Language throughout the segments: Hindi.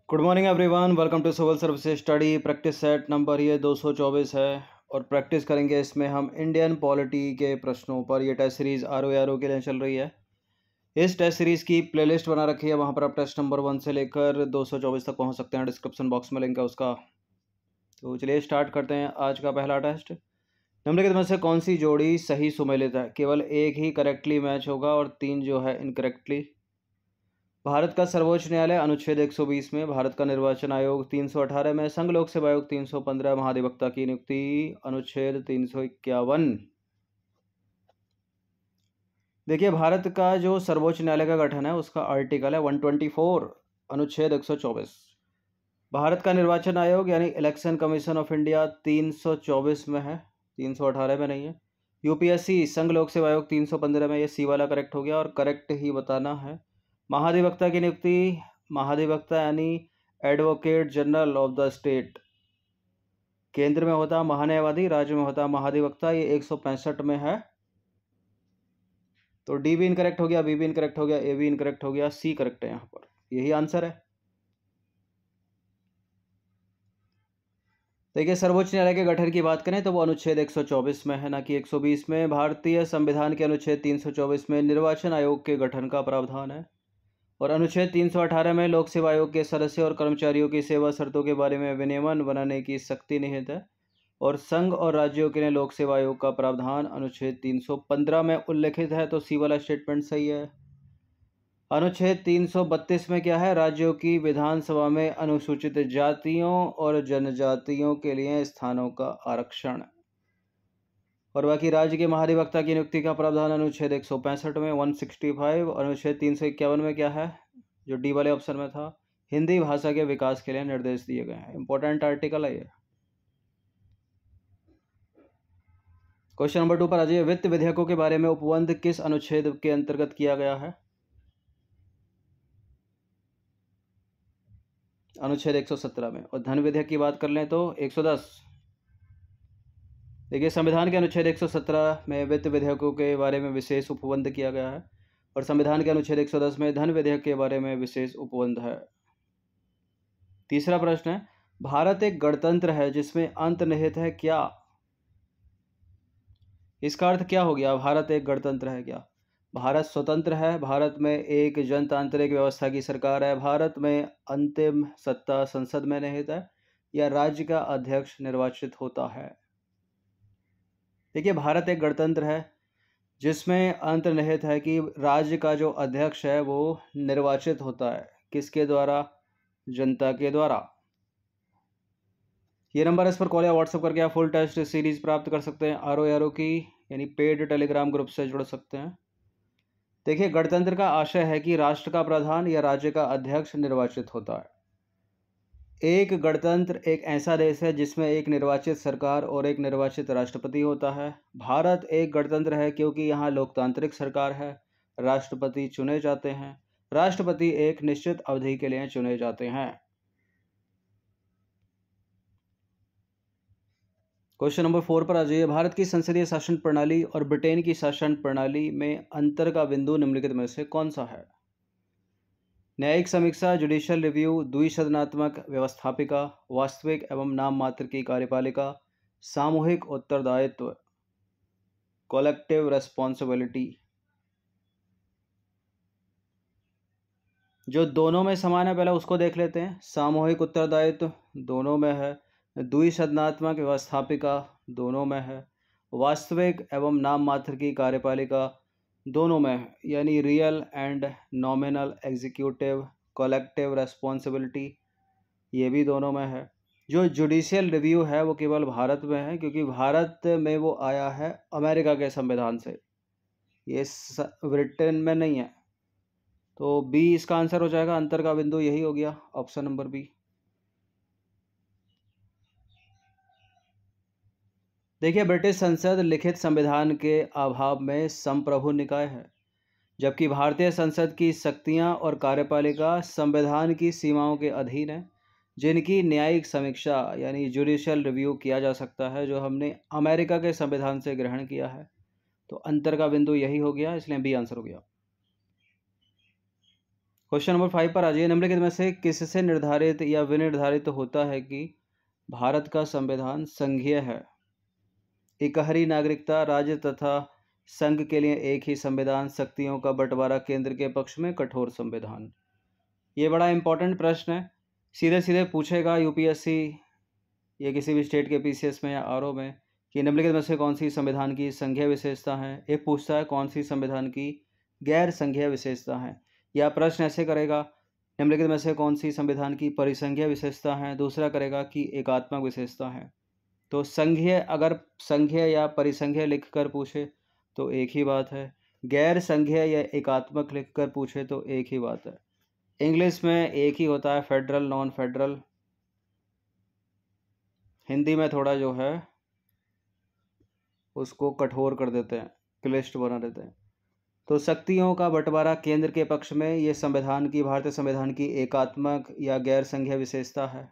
Good morning everyone, welcome to civil services study. Practice set number ये 224 है और प्रैक्टिस करेंगे इसमें हम इंडियन पॉलिटी के प्रश्नों पर। ये टेस्ट सीरीज़ आर के लिए चल रही है। इस टेस्ट सीरीज़ की प्लेलिस्ट बना रखी है, वहाँ पर आप टेस्ट नंबर 1 से लेकर 224 तक पहुँच सकते हैं। डिस्क्रिप्शन बॉक्स में लिंक है उसका। तो चलिए स्टार्ट करते हैं आज का पहला टेस्ट। निम्नलिखित में से कौन सी जोड़ी सही सुमेलित है? केवल एक ही करेक्टली मैच होगा और 3 जो है इनकरेक्टली। भारत का सर्वोच्च न्यायालय अनुच्छेद 120 में, भारत का निर्वाचन आयोग 318 में, संघ लोक सेवा आयोग 315, महाधिवक्ता की नियुक्ति अनुच्छेद 351। देखिए, भारत का जो सर्वोच्च न्यायालय का गठन है उसका आर्टिकल है 124, अनुच्छेद 124। भारत का निर्वाचन आयोग यानी इलेक्शन कमीशन ऑफ इंडिया 324 में है, 318 में नहीं है। यूपीएससी संघ लोक सेवा आयोग 315 में। ये सी वाला करेक्ट हो गया और करेक्ट ही बताना है। महाधिवक्ता की नियुक्ति, महाधिवक्ता यानी advocate general of the state. केंद्र में होता महान्यायवादी, राज्य में होता महाधिवक्ता। ये 165 में है। तो डी भी इनकरेक्ट हो गया, बी भी इनकरेक्ट हो गया, ए भी इनकरेक्ट हो गया, सी करेक्ट है यहाँ पर। यही आंसर है। देखिए, सर्वोच्च न्यायालय के गठन की बात करें तो वो अनुच्छेद 124 में है, ना कि 120 में। भारतीय संविधान के अनुच्छेद 324 में निर्वाचन आयोग के गठन का प्रावधान है और अनुच्छेद 318 में लोक सेवा आयोग के सदस्य और कर्मचारियों की सेवा शर्तों के बारे में विनियमन बनाने की सख्ती निहित है। और संघ और राज्यों के लिए लोक सेवा आयोग का प्रावधान अनुच्छेद 315 में उल्लेखित है। तो सी वाला स्टेटमेंट सही है। अनुच्छेद 332 में क्या है? राज्यों की विधानसभा में अनुसूचित जातियों और जनजातियों के लिए स्थानों का आरक्षण। और बाकी राज्य के महाधिवक्ता की नियुक्ति का प्रावधान अनुच्छेद 165 में, 165। अनुच्छेद 351 में क्या है, जो डी वाले ऑप्शन में था? हिंदी भाषा के विकास के लिए निर्देश दिए गए हैं। इंपॉर्टेंट आर्टिकल है ये। क्वेश्चन नंबर 2 पर आ जाइए। वित्त विधेयकों के बारे में उपबंध किस अनुच्छेद के अंतर्गत किया गया है? अनुच्छेद 117 में। और धन विधेयक की बात कर लें तो 110। देखिए, संविधान के अनुच्छेद 117 में वित्त विधेयकों के बारे में विशेष उपबंध किया गया है और संविधान के अनुच्छेद 110 में धन विधेयक के बारे में विशेष उपबंध है। तीसरा प्रश्न है, भारत एक गणतंत्र है जिसमें अंत निहित है क्या? इसका अर्थ क्या हो गया? भारत एक गणतंत्र है क्या? भारत स्वतंत्र है, भारत में एक जनतांत्रिक व्यवस्था की सरकार है, भारत में अंतिम सत्ता संसद में निहित है, या राज्य का अध्यक्ष निर्वाचित होता है? देखिए, भारत एक गणतंत्र है जिसमें अंतर्निहित है कि राज्य का जो अध्यक्ष है वो निर्वाचित होता है। किसके द्वारा? जनता के द्वारा। ये नंबर इस पर कॉल या व्हाट्सएप करके आप फुल टेस्ट सीरीज प्राप्त कर सकते हैं। आर की यानी पेड टेलीग्राम ग्रुप से जुड़ सकते हैं। देखिए, गणतंत्र का आशय है कि राष्ट्र का प्रधान या राज्य का अध्यक्ष निर्वाचित होता है। एक गणतंत्र एक ऐसा देश है जिसमें एक निर्वाचित सरकार और एक निर्वाचित राष्ट्रपति होता है। भारत एक गणतंत्र है क्योंकि यहाँ लोकतांत्रिक सरकार है, राष्ट्रपति चुने जाते हैं, राष्ट्रपति एक निश्चित अवधि के लिए चुने जाते हैं। क्वेश्चन नंबर 4 पर आ जाइए। भारत की संसदीय शासन प्रणाली और ब्रिटेन की शासन प्रणाली में अंतर का बिंदु निम्नलिखित में से कौन सा है? न्यायिक समीक्षा, जुडिशियल रिव्यू, द्विसदनात्मक व्यवस्थापिका, वास्तविक एवं नाम मात्र की कार्यपालिका, सामूहिक उत्तरदायित्व, कलेक्टिव रेस्पॉन्सिबिलिटी। जो दोनों में समान है पहले उसको देख लेते हैं। सामूहिक उत्तरदायित्व दोनों में है, द्विसदनात्मक व्यवस्थापिका दोनों में है, वास्तविक एवं नाम मात्र की कार्यपालिका दोनों में है, यानी real and nominal executive collective responsibility ये भी दोनों में है। जो जुडिशियल रिव्यू है वो केवल भारत में है क्योंकि भारत में वो आया है अमेरिका के संविधान से, ये ब्रिटेन में नहीं है। तो बी इसका आंसर हो जाएगा। अंतर का बिंदु यही हो गया, ऑप्शन नंबर बी। देखिए, ब्रिटिश संसद लिखित संविधान के अभाव में संप्रभु निकाय है, जबकि भारतीय संसद की शक्तियां और कार्यपालिका संविधान की सीमाओं के अधीन है, जिनकी न्यायिक समीक्षा यानी जुडिशियल रिव्यू किया जा सकता है, जो हमने अमेरिका के संविधान से ग्रहण किया है। तो अंतर का बिंदु यही हो गया, इसलिए बी आंसर हो गया। क्वेश्चन नंबर 5 पर आ जाइए। निम्नलिखित में से किससे निर्धारित या विनिर्धारित होता है कि भारत का संविधान संघीय है? इकहरी नागरिकता, राज्य तथा संघ के लिए एक ही संविधान, शक्तियों का बंटवारा केंद्र के पक्ष में, कठोर संविधान। ये बड़ा इंपॉर्टेंट प्रश्न है, सीधे सीधे पूछेगा यूपीएससी या किसी भी स्टेट के पीसीएस में या आरओ में कि निम्नलिखित में से कौन सी संविधान की संघीय विशेषता है। एक पूछता है कौन सी संविधान की गैर संघीय विशेषता है, या प्रश्न ऐसे करेगा निम्नलिखित में से कौन सी संविधान की परिसंघीय विशेषता है। दूसरा करेगा कि एकात्मक विशेषता है। तो संघीय, अगर संघीय या परिसंघीय लिख कर पूछे तो एक ही बात है, गैर संघीय या एकात्मक लिख कर पूछे तो एक ही बात है। इंग्लिश में एक ही होता है, फेडरल, नॉन फेडरल। हिंदी में थोड़ा जो है उसको कठोर कर देते हैं, क्लिष्ट बना देते हैं। तो शक्तियों का बंटवारा केंद्र के पक्ष में, ये संविधान की, भारतीय संविधान की एकात्मक या गैर संघीय विशेषता है।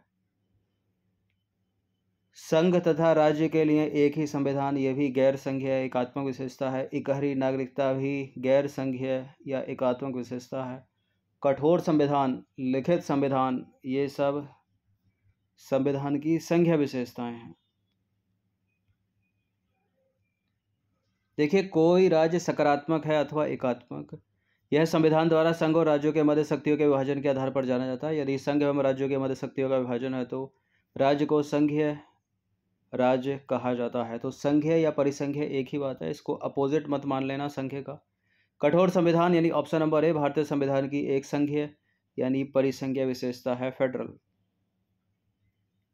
संघ तथा राज्य के लिए एक ही संविधान, यह भी गैर संघीय एकात्मक विशेषता है। इकहरी नागरिकता भी गैर संघीय या एकात्मक विशेषता है। कठोर संविधान, लिखित संविधान, ये सब संविधान की संघीय विशेषताएं हैं। देखिए, कोई राज्य सकारात्मक है अथवा एकात्मक, यह संविधान द्वारा संघ और राज्यों के मध्य शक्तियों के विभाजन के आधार पर जाना जाता है। यदि संघ एवं राज्यों के मध्य शक्तियों का विभाजन है तो राज्य को संघीय राज्य कहा जाता है। तो संघीय या परिसंघीय एक ही बात है, इसको अपोजिट मत मान लेना संघीय का। कठोर संविधान यानी ऑप्शन नंबर ए, भारतीय संविधान की एक संघीय यानी परिसंघीय विशेषता है, फेडरल।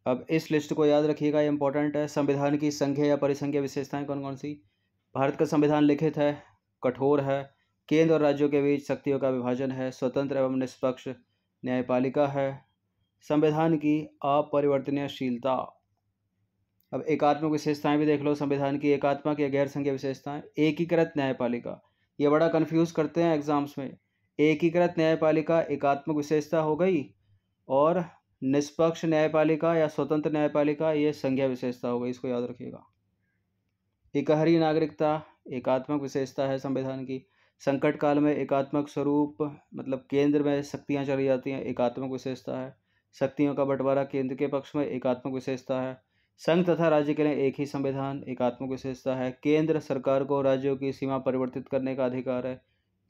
अब इस लिस्ट को याद रखिएगा, ये इंपॉर्टेंट है। संविधान की संघीय या परिसंघीय विशेषताएं कौन कौन सी? भारत का संविधान लिखित है, कठोर है, केंद्र और राज्यों के बीच शक्तियों का विभाजन है, स्वतंत्र एवं निष्पक्ष न्यायपालिका है, संविधान की अपरिवर्तनीयशीलता। अब एकात्मक विशेषताएं भी देख लो, संविधान की एकात्मक या गैर संघीय विशेषताएं। एकीकृत न्यायपालिका, ये बड़ा कंफ्यूज करते हैं एग्जाम्स में। एकीकृत न्यायपालिका एकात्मक विशेषता हो गई, और निष्पक्ष न्यायपालिका या स्वतंत्र न्यायपालिका ये संघीय विशेषता हो गई, इसको याद रखिएगा। इकहरी नागरिकता एकात्मक विशेषता है संविधान की। संकट काल में एकात्मक स्वरूप, मतलब केंद्र में शक्तियां चली जाती हैं, एकात्मक विशेषता है। शक्तियों का बंटवारा केंद्र के पक्ष में, एकात्मक विशेषता है। संघ तथा राज्य के लिए एक ही संविधान, एकात्मक विशेषता है। केंद्र सरकार को राज्यों की सीमा परिवर्तित करने का अधिकार है,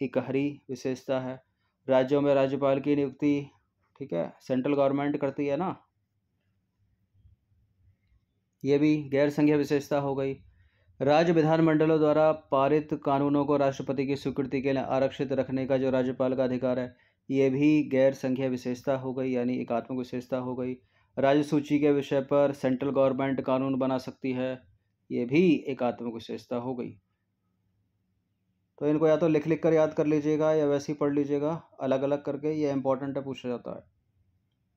इकहरी विशेषता है। राज्यों में राज्यपाल की नियुक्ति, ठीक है, सेंट्रल गवर्नमेंट करती है ना, ये भी गैर संघीय विशेषता हो गई। राज्य विधानमंडलों द्वारा पारित कानूनों को राष्ट्रपति की स्वीकृति के लिए आरक्षित रखने का जो राज्यपाल का अधिकार है, ये भी गैर संघीय विशेषता हो गई, यानी एकात्मक विशेषता हो गई। राज्य सूची के विषय पर सेंट्रल गवर्नमेंट कानून बना सकती है, ये भी एकात्मक विशेषता हो गई। तो इनको या तो लिख लिख कर याद कर लीजिएगा या वैसे ही पढ़ लीजिएगा अलग अलग करके, ये इंपॉर्टेंट है, पूछा जाता है।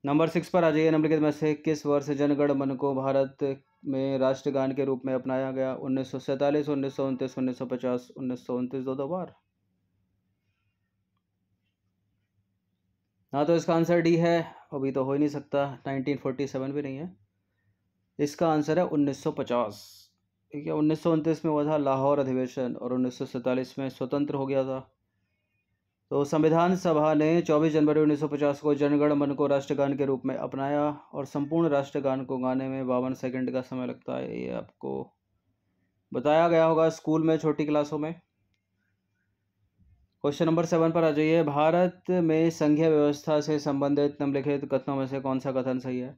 नंबर 6 पर आ जाइए। निम्नलिखित में से किस वर्ष जनगण मन को भारत में राष्ट्रगान के रूप में अपनाया गया? 1947, 1929, 1950, 1929, दो बार। हाँ, तो इसका आंसर डी है, अभी तो हो ही नहीं सकता, 1947 भी नहीं है, इसका आंसर है 1950। ठीक है, 1929 में हुआ था लाहौर अधिवेशन और 1947 में स्वतंत्र हो गया था। तो संविधान सभा ने 24 जनवरी 1950 को जनगण मन को राष्ट्रगान के रूप में अपनाया, और संपूर्ण राष्ट्रगान को गाने में 52 सेकंड का समय लगता है, ये आपको बताया गया होगा स्कूल में छोटी क्लासों में। क्वेश्चन नंबर 7 पर आ जाइए। भारत में संघीय व्यवस्था से संबंधित निम्नलिखित कथनों में से कौन सा कथन सही है?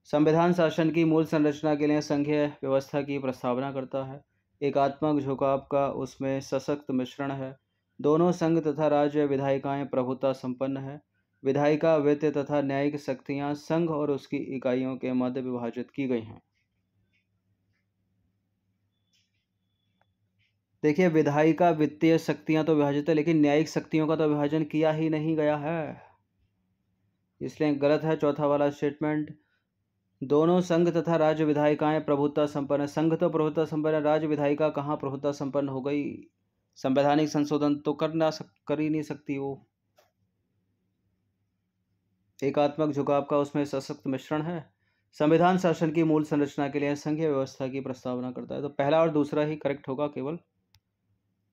संविधान शासन की मूल संरचना के लिए संघीय व्यवस्था की प्रस्तावना करता है। एकात्मक झुकाव का उसमें सशक्त मिश्रण है। दोनों संघ तथा राज्य विधायिकाएं प्रभुता संपन्न है। विधायिका, वित्त तथा न्यायिक शक्तियां संघ और उसकी इकाइयों के मध्य विभाजित की गई हैं। देखिए, विधायिका, वित्तीय शक्तियां तो विभाजित है, लेकिन न्यायिक शक्तियों का तो विभाजन किया ही नहीं गया है, इसलिए गलत है चौथा वाला स्टेटमेंट। दोनों संघ तथा राज्य विधायिकाएं प्रभुत्व संपन्न है। संघ तो प्रभुत्व संपन्न है, राज्य विधायिका कहाँ प्रभुत्व संपन्न हो गई? संवैधानिक संशोधन तो कर ही नहीं सकती वो। एकात्मक झुकाव का उसमें सशक्त मिश्रण है। संविधान शासन की मूल संरचना के लिए संघीय व्यवस्था की प्रस्तावना करता है। तो पहला और दूसरा ही करेक्ट होगा केवल।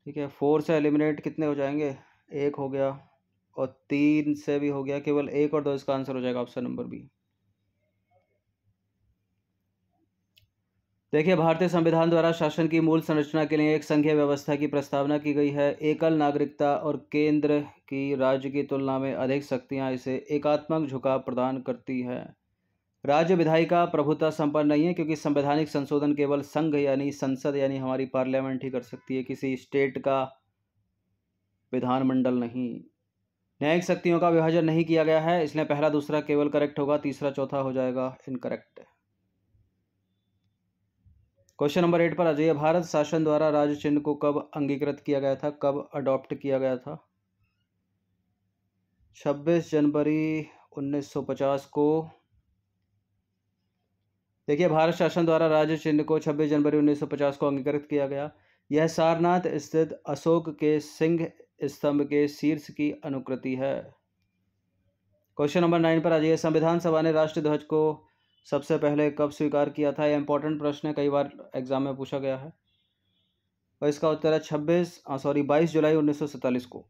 ठीक है, 4 से एलिमिनेट कितने हो जाएंगे? 1 हो गया, और 3 से भी हो गया, केवल 1 और 2 इसका आंसर हो जाएगा ऑप्शन नंबर बी। देखिए, भारतीय संविधान द्वारा शासन की मूल संरचना के लिए एक संघीय व्यवस्था की प्रस्तावना की गई है। एकल नागरिकता और केंद्र की राज्य की तुलना में अधिक शक्तियां इसे एकात्मक झुकाव प्रदान करती है। राज्य विधायिका प्रभुता संपन्न नहीं है, क्योंकि संवैधानिक संशोधन केवल संघ यानी संसद यानी हमारी पार्लियामेंट ही कर सकती है, किसी स्टेट का विधानमंडल नहीं। न्यायिक शक्तियों का विभाजन नहीं किया गया है, इसलिए पहला दूसरा केवल करेक्ट होगा, तीसरा चौथा हो जाएगा इनकरेक्ट। क्वेश्चन नंबर 8 पर आ जाइए। भारत शासन द्वारा राज्य चिन्ह को कब अंगीकृत किया गया था, कब अडॉप्ट किया गया था? 26 जनवरी 1950 को। देखिए, भारत शासन द्वारा राज्य चिन्ह को 26 जनवरी 1950 को अंगीकृत किया गया। यह सारनाथ स्थित अशोक के सिंह स्तंभ के शीर्ष की अनुकृति है। क्वेश्चन नंबर 9 पर आ जाइए। संविधान सभा ने राष्ट्रीय ध्वज को सबसे पहले कब स्वीकार किया था? यह इंपॉर्टेंट प्रश्न है, कई बार एग्जाम में पूछा गया है। और इसका उत्तर है 22 जुलाई 1947 को।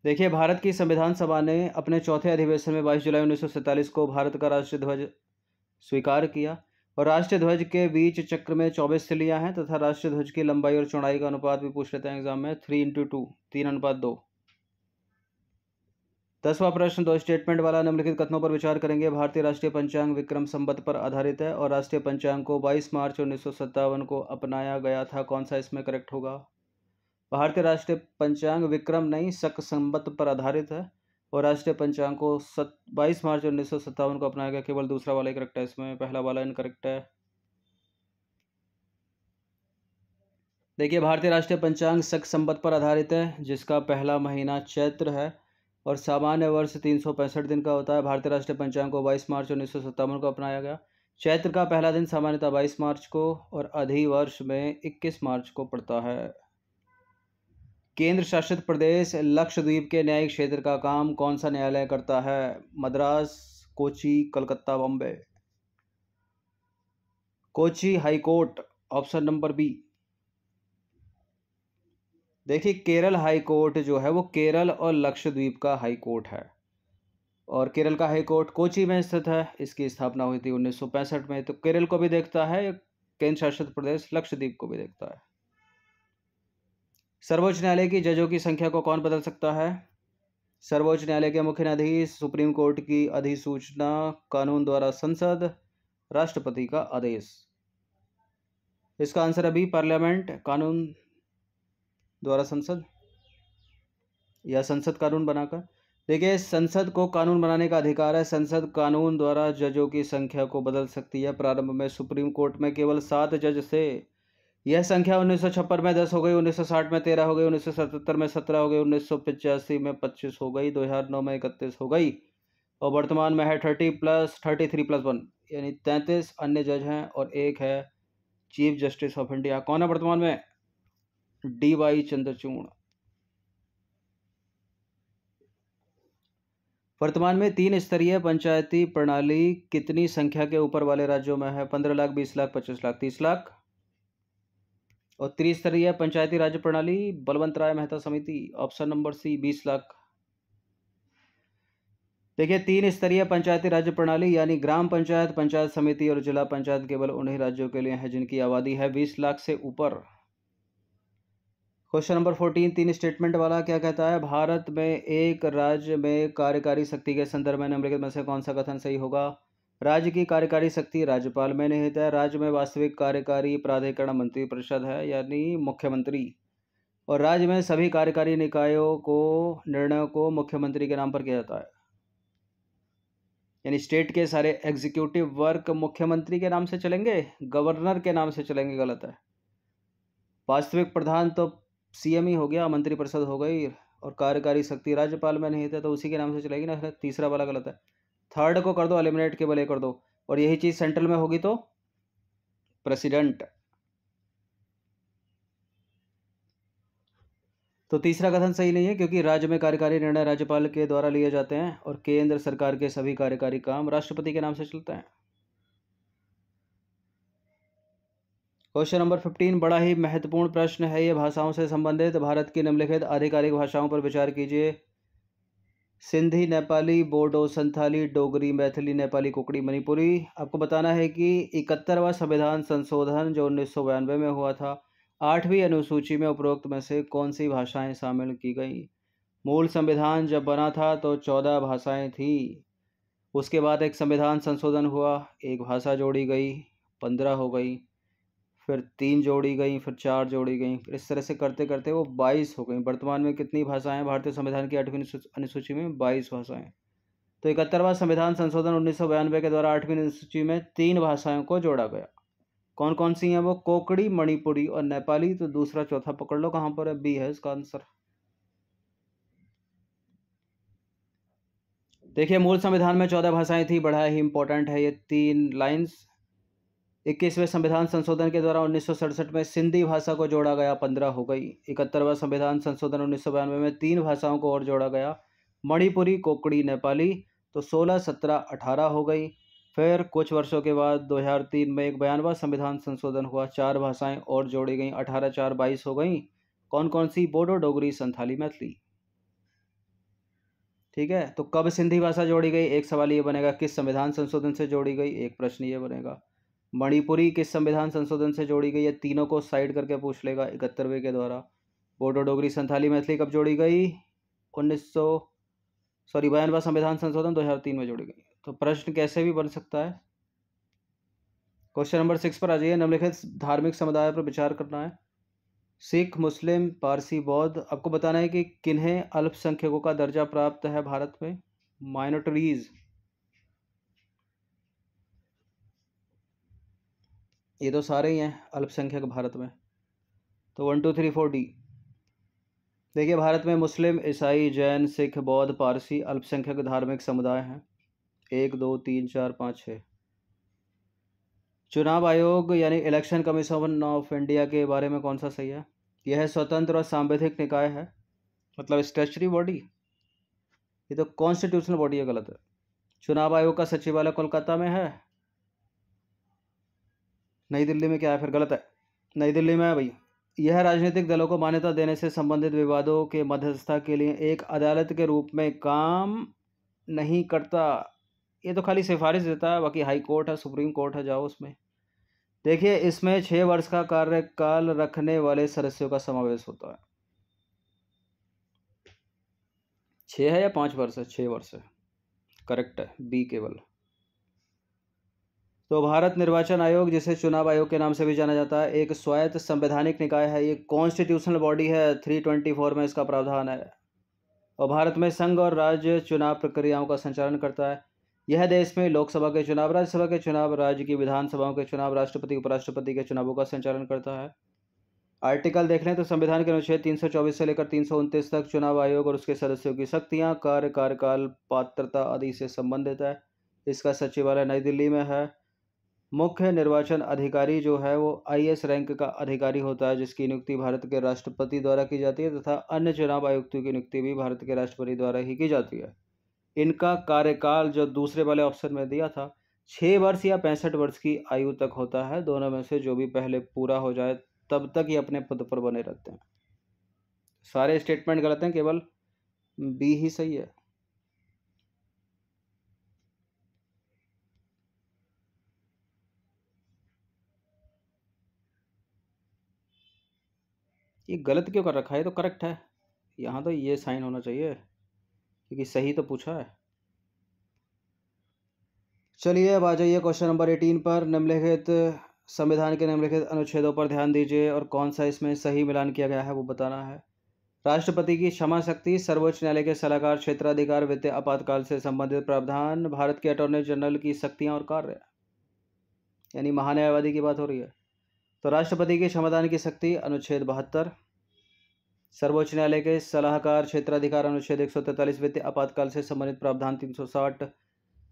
देखिए, भारत की संविधान सभा ने अपने चौथे अधिवेशन में 22 जुलाई 1947 को भारत का राष्ट्रीय ध्वज स्वीकार किया। और राष्ट्रीय ध्वज के बीच चक्र में 24 तिलियां हैं तथा राष्ट्रीय ध्वज की लंबाई और चौड़ाई का अनुपात भी पूछ लेते हैं एग्जाम में, 3:2, 3:2। 10वां प्रश्न, दो स्टेटमेंट वाला निम्नलिखित कथनों पर विचार करेंगे। भारतीय राष्ट्रीय पंचांग विक्रम संवत पर आधारित है और राष्ट्रीय पंचांग को 22 मार्च 1957 को अपनाया गया था। कौन सा इसमें करेक्ट होगा? भारतीय राष्ट्रीय पंचांग विक्रम नहीं शक संवत पर आधारित है और राष्ट्रीय पंचांग को 22 मार्च 1957 को अपनाया गया, केवल दूसरा वाला ही करेक्ट है, इसमें पहला वाला इनकरेक्ट है। देखिए, भारतीय राष्ट्रीय पंचांग शक संवत पर आधारित है, जिसका पहला महीना चैत्र है और सामान्य वर्ष 365 दिन का होता है। भारतीय राष्ट्रीय पंचांग को 22 मार्च 1957 को अपनाया गया। चैत्र का पहला दिन सामान्यतः 22 मार्च को और अधिवर्ष में 21 मार्च को पड़ता है। केंद्र शासित प्रदेश लक्षद्वीप के न्यायिक क्षेत्र का काम कौन सा न्यायालय करता है? Madras, Kochi, Calcutta, Bombay. Kochi high court, option number B. देखिए, केरल हाई कोर्ट जो है वो केरल और लक्षद्वीप का हाई कोर्ट है और केरल का हाई कोर्ट कोची में स्थित है। इसकी स्थापना हुई थी 1965 में। तो केरल को भी देखता है केंद्र शासित प्रदेश, लक्षद्वीप को भी देखता है। सर्वोच्च न्यायालय की जजों की संख्या को कौन बदल सकता है? सर्वोच्च न्यायालय के मुख्य न्यायाधीश, सुप्रीम कोर्ट की अधिसूचना, कानून द्वारा संसद, राष्ट्रपति का आदेश। इसका आंसर अभी पार्लियामेंट, कानून द्वारा संसद या संसद कानून बनाकर। देखिए, संसद को कानून बनाने का अधिकार है। संसद कानून द्वारा जजों की संख्या को बदल सकती है। प्रारंभ में सुप्रीम कोर्ट में केवल 7 जज थे। यह संख्या 1956 में 10 हो गई, 1960 में 13 हो गई, 1977 में 17 हो गई, 1985 में 25 हो गई, 2009 में 31 हो गई और वर्तमान में है 33+1 यानी 33 अन्य जज हैं और एक है चीफ जस्टिस ऑफ इंडिया। कौन है वर्तमान में? DY चंद्रचूड़। वर्तमान में 3 स्तरीय पंचायती प्रणाली कितनी संख्या के ऊपर वाले राज्यों में है? 15 लाख, 20 लाख, 25 लाख, 30 लाख। और त्रिस्तरीय पंचायती राज्य प्रणाली बलवंत राय मेहता समिति, ऑप्शन नंबर सी, 20 लाख। देखिए, 3 स्तरीय पंचायती राज्य प्रणाली यानी ग्राम पंचायत, पंचायत समिति और जिला पंचायत केवल उन्हीं राज्यों के लिए है जिनकी आबादी है 20 लाख से ऊपर। क्वेश्चन नंबर 14, 3 स्टेटमेंट वाला क्या कहता है? भारत में एक राज्य में कार्यकारी शक्ति के संदर्भ में निम्नलिखित में से कौन सा कथन सही होगा? राज्य की कार्यकारी शक्ति राज्यपाल में निहित है। राज्य में वास्तविक कार्यकारी प्राधिकरण मंत्रिपरिषद है यानी मुख्यमंत्री। और राज्य में सभी कार्यकारी निकायों को निर्णयों को मुख्यमंत्री के नाम पर किया जाता है, यानी स्टेट के सारे एग्जीक्यूटिव वर्क मुख्यमंत्री के नाम से चलेंगे, गवर्नर के नाम से चलेंगे, गलत है। वास्तविक प्रधान तो CM ही हो गया, मंत्रिपरिषद हो गई और कार्यकारी शक्ति राज्यपाल में नहीं था तो उसी के नाम से चलेगी ना। तीसरा वाला गलत है। थर्ड को कर दो एलिमिनेट, केवल एक कर दो और यही चीज सेंट्रल में होगी तो प्रेसिडेंट। तो तीसरा कथन सही नहीं है, क्योंकि राज्य में कार्यकारी निर्णय राज्यपाल के द्वारा लिए जाते हैं और केंद्र सरकार के सभी कार्यकारी काम राष्ट्रपति के नाम से चलते हैं। क्वेश्चन नंबर 15 बड़ा ही महत्वपूर्ण प्रश्न है ये, भाषाओं से संबंधित। भारत की निम्नलिखित आधिकारिक भाषाओं पर विचार कीजिए। सिंधी, नेपाली, बोडो, संथाली, डोगरी, मैथिली, नेपाली, कुकड़ी, मणिपुरी। आपको बताना है कि 71वां संविधान संशोधन जो 1992 में हुआ था, 8वीं अनुसूची में उपरोक्त में से कौन सी भाषाएं शामिल की गई? मूल संविधान जब बना था तो 14 भाषाएं थी। उसके बाद एक संविधान संशोधन हुआ, एक भाषा जोड़ी गई, 15 हो गई, फिर 3 जोड़ी गई, फिर 4 जोड़ी गई, फिर इस तरह से करते करते वो 22 हो गई। वर्तमान में कितनी भाषाएं हैं भारतीय संविधान की 8वीं अनुसूची में? 22 भाषाएं। तो 71वां संविधान संशोधन 1992 के द्वारा 8वीं अनुसूची में 3 भाषाओं को जोड़ा गया। कौन कौन सी हैं वो? कोकड़ी, मणिपुरी और नेपाली। तो दूसरा चौथा पकड़ लो, कहाँ पर है? बी है इसका आंसर। देखिए, मूल संविधान में 14 भाषाएं थी, बड़ा ही इंपॉर्टेंट है ये 3 लाइन्स। 21वें संविधान संशोधन के द्वारा 1967 में सिंधी भाषा को जोड़ा गया, 15 हो गई। 71वां संविधान संशोधन 1992 में 3 भाषाओं को और जोड़ा गया, मणिपुरी, कोकड़ी, नेपाली। तो 16, 17, 18 हो गई। फिर कुछ वर्षों के बाद 2003 में एक 92वां संविधान संशोधन हुआ, 4 भाषाएं और जोड़ी गई, 18, 4, 22 हो गई। कौन कौन सी? बोडो, डोगरी, संथाली, मैथिली। ठीक है, तो कब सिंधी भाषा जोड़ी गई? एक सवाल ये बनेगा, किस संविधान संशोधन से जोड़ी गई? एक प्रश्न ये बनेगा। मणिपुरी किस संविधान संशोधन से जोड़ी गई? ये तीनों को साइड करके पूछ लेगा 71वें के द्वारा। बोडो, डोगरी, संथाली, मैथिली कब जोड़ी गई? 92वां संविधान संशोधन 2003 में जोड़ी गई। तो प्रश्न कैसे भी बन सकता है। क्वेश्चन नंबर 6 पर आ जाइए। निम्नलिखित धार्मिक समुदाय पर विचार करना है। सिख, मुस्लिम, पारसी, बौद्ध। आपको बताना है कि किन्हें अल्पसंख्यकों का दर्जा प्राप्त है भारत में? माइनॉरिटीज। ये तो सारे ही हैं अल्पसंख्यक भारत में। तो 1, 2, 3, 4 डी। देखिए, भारत में मुस्लिम, ईसाई, जैन, सिख, बौद्ध, पारसी अल्पसंख्यक धार्मिक समुदाय हैं। 1, 2, 3, 4, 5, 6। चुनाव आयोग यानी इलेक्शन कमीशन ऑफ इंडिया के बारे में कौन सा सही है? यह स्वतंत्र और सांविधिक निकाय है, मतलब स्टैट्यूटरी बॉडी। ये तो कॉन्स्टिट्यूशनल बॉडी है, गलत है। चुनाव आयोग का सचिवालय कोलकाता में है। नई दिल्ली में क्या है? फिर गलत है, नई दिल्ली में है भाई। यह राजनीतिक दलों को मान्यता देने से संबंधित विवादों के मध्यस्थता के लिए एक अदालत के रूप में काम नहीं करता। ये तो खाली सिफारिश देता है, बाकी हाई कोर्ट है, सुप्रीम कोर्ट है, जाओ उसमें। देखिए, इसमें 6 वर्ष का कार्यकाल रखने वाले सदस्यों का समावेश होता है। 6 है या 5 वर्ष है? 6 वर्ष है, करेक्ट है, बी केवल। तो भारत निर्वाचन आयोग, जिसे चुनाव आयोग के नाम से भी जाना जाता है, एक स्वायत्त संवैधानिक निकाय है। ये कॉन्स्टिट्यूशनल बॉडी है, 324 में इसका प्रावधान है। और भारत में संघ और राज्य चुनाव प्रक्रियाओं का संचालन करता है। यह देश में लोकसभा के चुनाव, राज्यसभा के चुनाव, राज्य की विधानसभाओं के चुनाव, राष्ट्रपति उपराष्ट्रपति के चुनावों का संचालन करता है। आर्टिकल देख लें तो संविधान के अनुच्छेद 324 से लेकर 329 तक चुनाव आयोग और उसके सदस्यों की शक्तियां, कार्य, कार्यकाल, पात्रता आदि से संबंधित है। इसका सचिवालय नई दिल्ली में है। मुख्य निर्वाचन अधिकारी जो है वो IAS रैंक का अधिकारी होता है, जिसकी नियुक्ति भारत के राष्ट्रपति द्वारा की जाती है, तथा अन्य चुनाव आयुक्तों की नियुक्ति भी भारत के राष्ट्रपति द्वारा ही की जाती है। इनका कार्यकाल जो दूसरे वाले ऑप्शन में दिया था, 6 वर्ष या 65 वर्ष की आयु तक होता है। दोनों में से जो भी पहले पूरा हो जाए तब तक ये अपने पद पर बने रहते हैं। सारे स्टेटमेंट गलत हैं, केवल बी ही सही है। ये गलत क्यों कर रखा है? ये तो करेक्ट है, यहाँ तो ये साइन होना चाहिए क्योंकि सही तो पूछा है। चलिए, अब आ जाइए क्वेश्चन नंबर 18 पर। निम्नलिखित संविधान के निम्नलिखित अनुच्छेदों पर ध्यान दीजिए और कौन सा इसमें सही मिलान किया गया है वो बताना है। राष्ट्रपति की क्षमा शक्ति, सर्वोच्च न्यायालय के सलाहकार, क्षेत्राधिकार, वित्तीय आपातकाल से संबंधित प्रावधान, भारत के अटॉर्नी जनरल की शक्तियां और कार्य, यानी महान्यायवादी की बात हो रही है। तो राष्ट्रपति की क्षमतान की शक्ति अनुच्छेद 72, सर्वोच्च न्यायालय के सलाहकार, क्षेत्राधिकार अनुच्छेद 143, वित्तीय आपातकाल से संबंधित प्रावधान 360,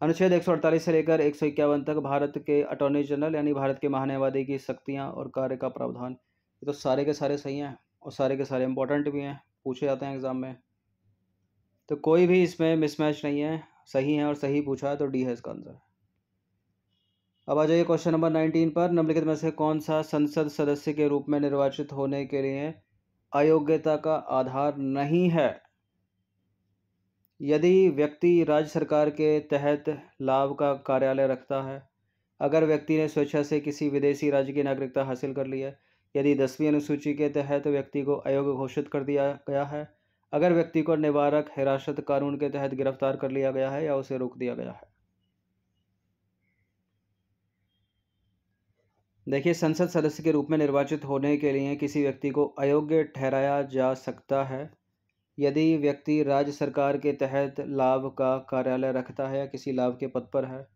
अनुच्छेद 148 से लेकर 151 तक भारत के अटॉर्नी जनरल यानी भारत के महान्यायवादी की शक्तियां और कार्य का प्रावधान। ये तो सारे के सारे सही हैं और सारे के सारे इंपॉर्टेंट भी हैं, पूछे जाते हैं एग्जाम में। तो कोई भी इसमें मिसमैच नहीं है, सही है और सही पूछा है, तो डी है इसका आंसर। अब आ जाइए क्वेश्चन नंबर 19 पर। निम्नलिखित में से कौन सा संसद सदस्य के रूप में निर्वाचित होने के लिए अयोग्यता का आधार नहीं है? यदि व्यक्ति राज्य सरकार के तहत लाभ का कार्यालय रखता है, अगर व्यक्ति ने स्वेच्छा से किसी विदेशी राज्य की नागरिकता हासिल कर ली है, यदि 10वीं अनुसूची के तहत व्यक्ति को अयोग्य घोषित कर दिया गया है, अगर व्यक्ति को निवारक हिरासत कानून के तहत गिरफ्तार कर लिया गया है या उसे रोक दिया गया है। देखिए, संसद सदस्य के रूप में निर्वाचित होने के लिए किसी व्यक्ति को अयोग्य ठहराया जा सकता है यदि व्यक्ति राज्य सरकार के तहत लाभ का कार्यालय रखता है या किसी लाभ के पद पर है,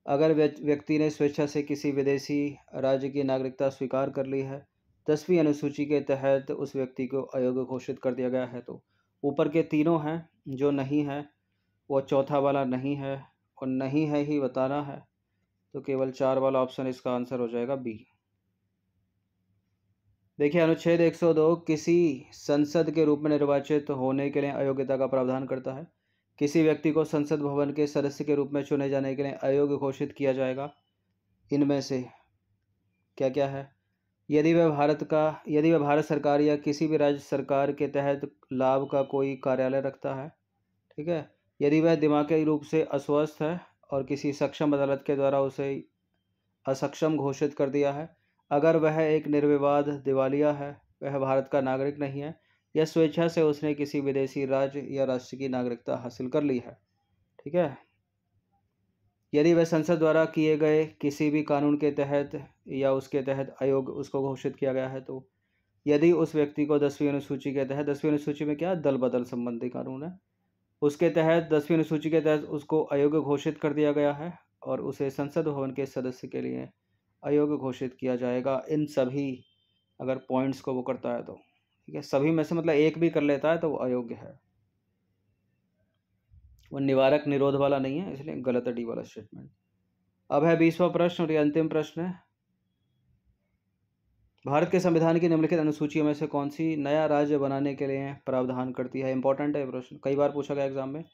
अगर व्यक्ति ने स्वेच्छा से किसी विदेशी राज्य की नागरिकता स्वीकार कर ली है, 10वीं अनुसूची के तहत उस व्यक्ति को अयोग्य घोषित कर दिया गया है। तो ऊपर के तीनों हैं, जो नहीं है वो चौथा वाला नहीं है, और नहीं है ही बताना है, तो केवल 4 वाला ऑप्शन इसका आंसर हो जाएगा बी। देखिए, अनुच्छेद 102 किसी संसद के रूप में निर्वाचित होने के लिए अयोग्यता का प्रावधान करता है। किसी व्यक्ति को संसद भवन के सदस्य के रूप में चुने जाने के लिए अयोग्य घोषित किया जाएगा। इनमें से क्या क्या है? यदि वह भारत सरकार या किसी भी राज्य सरकार के तहत लाभ का कोई कार्यालय रखता है, ठीक है। यदि वह दिमागी रूप से अस्वस्थ है और किसी सक्षम अदालत के द्वारा उसे असक्षम घोषित कर दिया है, अगर वह एक निर्विवाद दिवालिया है, वह भारत का नागरिक नहीं है, या स्वेच्छा से उसने किसी विदेशी राज्य या राष्ट्र की नागरिकता हासिल कर ली है, ठीक है। यदि वह संसद द्वारा किए गए किसी भी कानून के तहत या उसके तहत अयोग्य उसको घोषित किया गया है, तो यदि उस व्यक्ति को 10वीं अनुसूची के तहत, 10वीं अनुसूची में क्या दल बदल संबंधी कानून है, उसके तहत 10वीं अनुसूची के तहत उसको अयोग्य घोषित कर दिया गया है और उसे संसद भवन के सदस्य के लिए अयोग्य घोषित किया जाएगा। इन सभी अगर पॉइंट्स को वो करता है तो, ठीक है। सभी में से मतलब एक भी कर लेता है तो वो अयोग्य है। वो निवारक निरोध वाला नहीं है, इसलिए गलत है डी वाला स्टेटमेंट। अब है 20वां प्रश्न और ये अंतिम प्रश्न है। भारत के संविधान की निम्नलिखित अनुसूचियों में से कौन सी नया राज्य बनाने के लिए प्रावधान करती है? इंपॉर्टेंट है प्रश्न, कई बार पूछा गया एग्जाम में।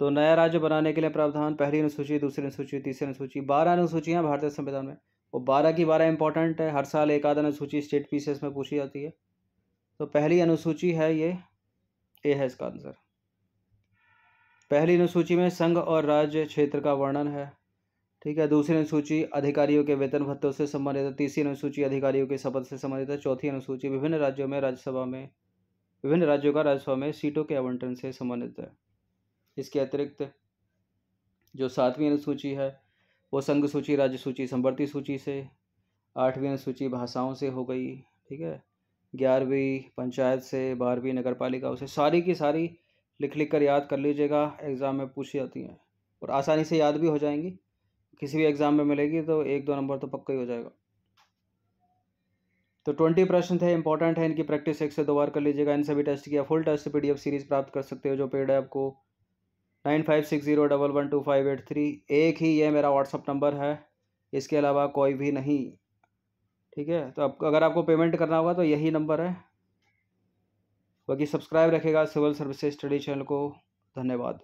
तो नया राज्य बनाने के लिए प्रावधान, पहली अनुसूची, दूसरी अनुसूची, तीसरी अनुसूची, 12 अनुसूचियाँ भारतीय संविधान में। वो 12 की 12 इंपॉर्टेंट है, हर साल एक आध अनुसूची स्टेट पीसीएस में पूछी जाती है। तो पहली अनुसूची है ये, ए है इसका आंसर। पहली अनुसूची में संघ और राज्य क्षेत्र का वर्णन है, ठीक है। दूसरी अनुसूची अधिकारियों के वेतन भत्तों से संबंधित है। तीसरी अनुसूची अधिकारियों के शपथ से संबंधित है। चौथी अनुसूची विभिन्न राज्यों का राज्यसभा में सीटों के आवंटन से संबंधित है। इसके अतिरिक्त जो 7वीं अनुसूची है वो संघ सूची, राज्य सूची, संवर्ती सूची से। 8वीं अनुसूची भाषाओं से हो गई, ठीक है। 11वीं पंचायत से, 12वीं नगर पालिकाओं से। सारी की सारी लिख कर याद कर लीजिएगा, एग्ज़ाम में पूछी जाती हैं और आसानी से याद भी हो जाएंगी। किसी भी एग्ज़ाम में मिलेगी तो 1-2 नंबर तो पक्का ही हो जाएगा। तो 20 प्रश्न थे, इंपॉर्टेंट है, इनकी प्रैक्टिस 1 से 2 बार कर लीजिएगा। इन सभी टेस्ट की फुल टेस्ट PDF सीरीज़ प्राप्त कर सकते हो जो पेड है आपको 9560112583। एक ही ये मेरा व्हाट्सअप नंबर है, इसके अलावा कोई भी नहीं, ठीक है। तो अब अगर आपको पेमेंट करना होगा तो यही नंबर है। बाकी सब्सक्राइब रखेगा सिविल सर्विसेज स्टडी चैनल को। धन्यवाद।